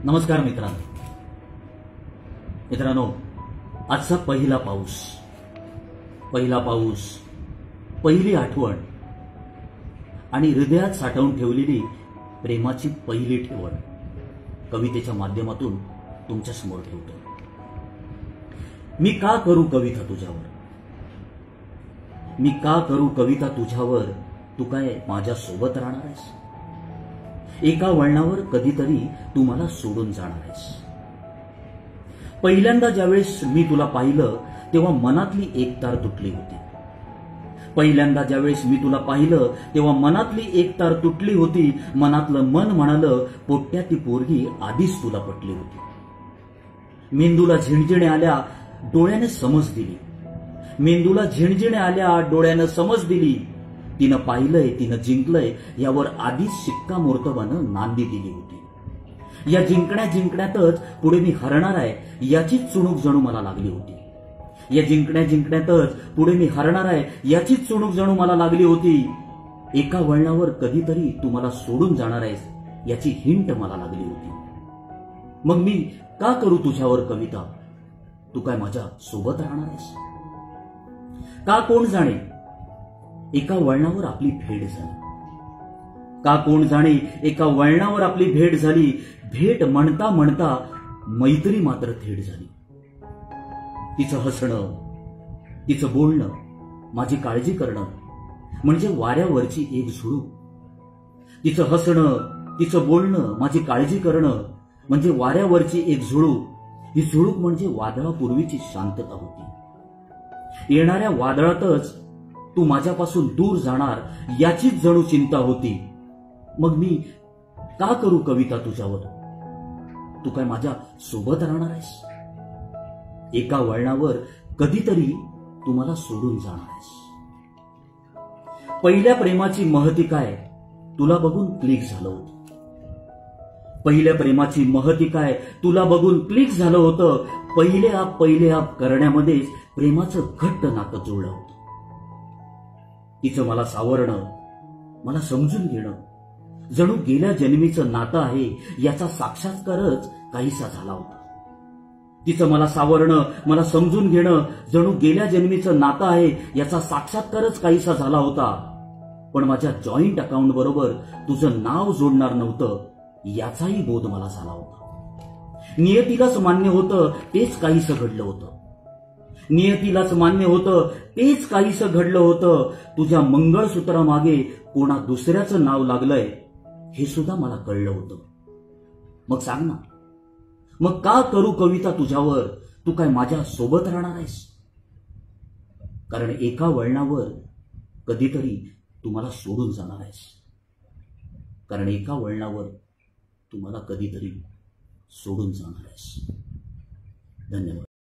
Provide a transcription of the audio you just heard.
नमस्कार मित्रांनो, आजचा पहिला पाऊस, पहिली आठवण आणि हृदयात साठवून ठेवलेली प्रेमाची पहिली ठेवण कवितेच्या माध्यमातून तुमच्या समोर ठेवतो. मी का करू कविता तुझ्यावर, तू काय माझ्या सोबत राहणार आहेस? एका वळणावर कधीतरी तू मला सोडून जाणार आहेस. पहिल्यांदा ज्यावेळेस मी तुला पाहिलं तेव्हा मनातली एक तार तुटली होती. मनातलं मन म्हणालं, पोट्या ती पोरगी आधीच तुला पटली होती. मेंदूला झिणझिण्या आल्या, डोळ्याने समज दिली. तिनं पाहिलंय, तिनं जिंकलंय यावर आधीच शिक्कामोर्तबानं नांदी दिली होती. या जिंकण्यातच पुढे मी हरणार आहे याचीच चुणूक जणू मला लागली होती. एका वळणावर कधीतरी तू मला सोडून जाणार आहेस याची हिंट मला लागली होती. मग मी का करू तुझ्यावर कविता, तू काय माझ्या सोबत राहणार आहेस? का कोण जाणे एका वळणावर आपली भेट झाली. भेट म्हणता म्हणता मैत्री मात्र थेट झाली. तिचं हसणं, तिचं बोलणं, माझी काळजी करणं म्हणजे वाऱ्यावरची एक झुळूक. ही झुळूक म्हणजे वादळापूर्वीची शांतता होती. येणाऱ्या वादळातच तू माझ्यापासून दूर जाणार याचीच जणू चिंता होती. मग मी का करू कविता तुझ्यावर, तू काय माझ्या सोबत राहणार आहेस? एका वळणावर कधीतरी तू मला सोडून जाणार आहेस. पहिल्या प्रेमाची महती काय तुला बघून क्लिक झालं होतं. पहिले आप करण्यामध्येच प्रेमाचं घट्ट नातं जुळलं होतं. तिचं मला सावरणं, मला समजून घेणं जणू गेल्या जन्मीचं नातं आहे याचा साक्षात्कारच काहीसा झाला होता. पण माझ्या जॉईंट अकाउंट बरोबर तुझं नाव जोडणार नव्हतं याचाही बोध मला झाला होता. नियतीलाच मान्य होतं तेच काहीसं घडलं होतं. तुझ्या मंगळसूत्रामागे कोणा दुसऱ्याचं नाव लागलंय हे सुद्धा मला कळलं होतं. मग सांग ना, मग का करू कविता तुझ्यावर, तू काय माझ्या सोबत राहणार आहेस? कारण एका वळणावर कधीतरी तू मला सोडून जाणार आहेस. धन्यवाद.